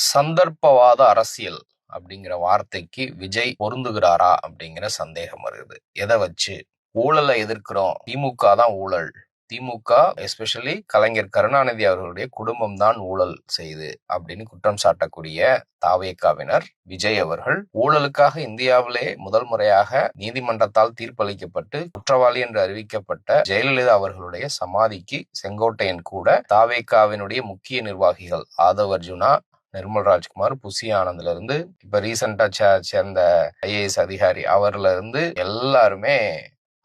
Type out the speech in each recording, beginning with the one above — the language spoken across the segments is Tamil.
சந்தர்ப்பவாத அரசியல் அப்படிங்கிற வார்த்தைக்கு விஜய் பொருந்துகிறாரா அப்படிங்கிற சந்தேகம் வருது. எதை வச்சு? ஊழலை எதிர்க்கிறோம், திமுக தான் ஊழல், திமுக எஸ்பெஷலி கலைஞர் கருணாநிதி அவர்களுடைய குடும்பம் தான் ஊழல் செய்து அப்படின்னு குற்றம் சாட்டக்கூடிய தாவேகாவினர் விஜய் அவர்கள் ஊழலுக்காக இந்தியாவிலே முதல் முறையாக நீதிமன்றத்தால் தீர்ப்பளிக்கப்பட்டு குற்றவாளி என்று அறிவிக்கப்பட்ட ஜெயலலிதா அவர்களுடைய சமாதிக்கு செங்கோட்டையன் கூட தாவேகாவினுடைய முக்கிய நிர்வாகிகள் ஆதவ் அர்ஜுனா, நிர்மல் ராஜ்குமார், புசி ஆனந்த்ல இருந்து இப்ப ரீசெண்டா சேர்ந்த ஐஏஎஸ் அதிகாரி அவர்ல இருந்து எல்லாருமே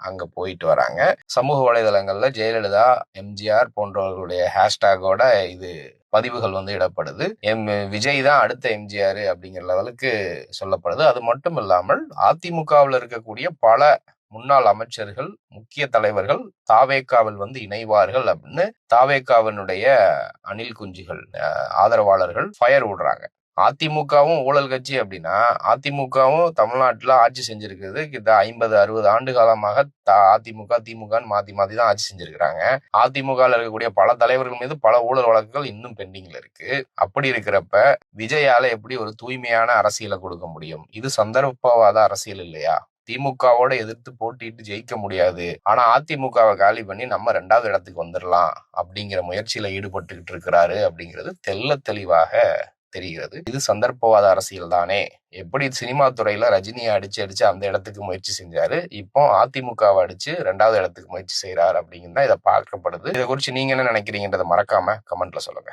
அங்க போயிட்டு வராங்க. சமூக வலைதளங்கள்ல ஜெயலலிதா, எம்ஜிஆர் போன்றவர்களுடைய ஹேஷ்டேகோட இது பதிவுகள் இடப்படுது. விஜய் தான் அடுத்த எம்ஜிஆர் அப்படிங்கிற லெவலுக்கு சொல்லப்படுது. அது மட்டும் இல்லாமல் அதிமுகவில் இருக்கக்கூடிய பல முன்னாள் அமைச்சர்கள், முக்கிய தலைவர்கள் தாவேகாவில் இணைவார்கள் அப்படின்னு தாவேகாவினுடைய அணில் குஞ்சுகள், ஆதரவாளர்கள் ஃபயர் விடுறாங்க. அதிமுகவும் ஊழல் கட்சி அப்படின்னா, அதிமுகவும் தமிழ்நாட்டுல ஆட்சி செஞ்சிருக்கிறது கிட்ட 50-60 ஆண்டு காலமாக அதிமுக திமுகன்னு மாத்தி மாத்தி தான் ஆட்சி செஞ்சிருக்கிறாங்க. அதிமுகவில் இருக்கக்கூடிய பல தலைவர்கள் மீது பல ஊழல் வழக்குகள் இன்னும் பெண்டிங்ல இருக்கு. அப்படி இருக்கிறப்ப விஜயால எப்படி ஒரு தூய்மையான அரசியலை கொடுக்க முடியும்? இது சந்தர்ப்பவாத அரசியல் இல்லையா? திமுகவோட எதிர்த்து போட்டிட்டு ஜெயிக்க முடியாது, ஆனா அதிமுகவை காலி பண்ணி நம்ம 2வது இடத்துக்கு வந்துடலாம் அப்படிங்கிற முயற்சியில ஈடுபட்டுக்கிட்டு இருக்கிறாரு அப்படிங்கிறது தெள்ள தெளிவாக தெரிகிறது. இது சந்தர்ப்பவாத அரசியல் தானே. எப்படி சினிமா துறையில ரஜினியை அடிச்சு அந்த இடத்துக்கு முயற்சி செஞ்சாரு, இப்போ அதிமுகவை அடிச்சு 2வது இடத்துக்கு முயற்சி செய்யறாரு அப்படிங்கிறது தான் இதை பார்க்கப்படுது. இதை குறித்து நீங்க என்ன நினைக்கிறீங்கன்றதை மறக்காம கமெண்ட்ல சொல்லுங்க.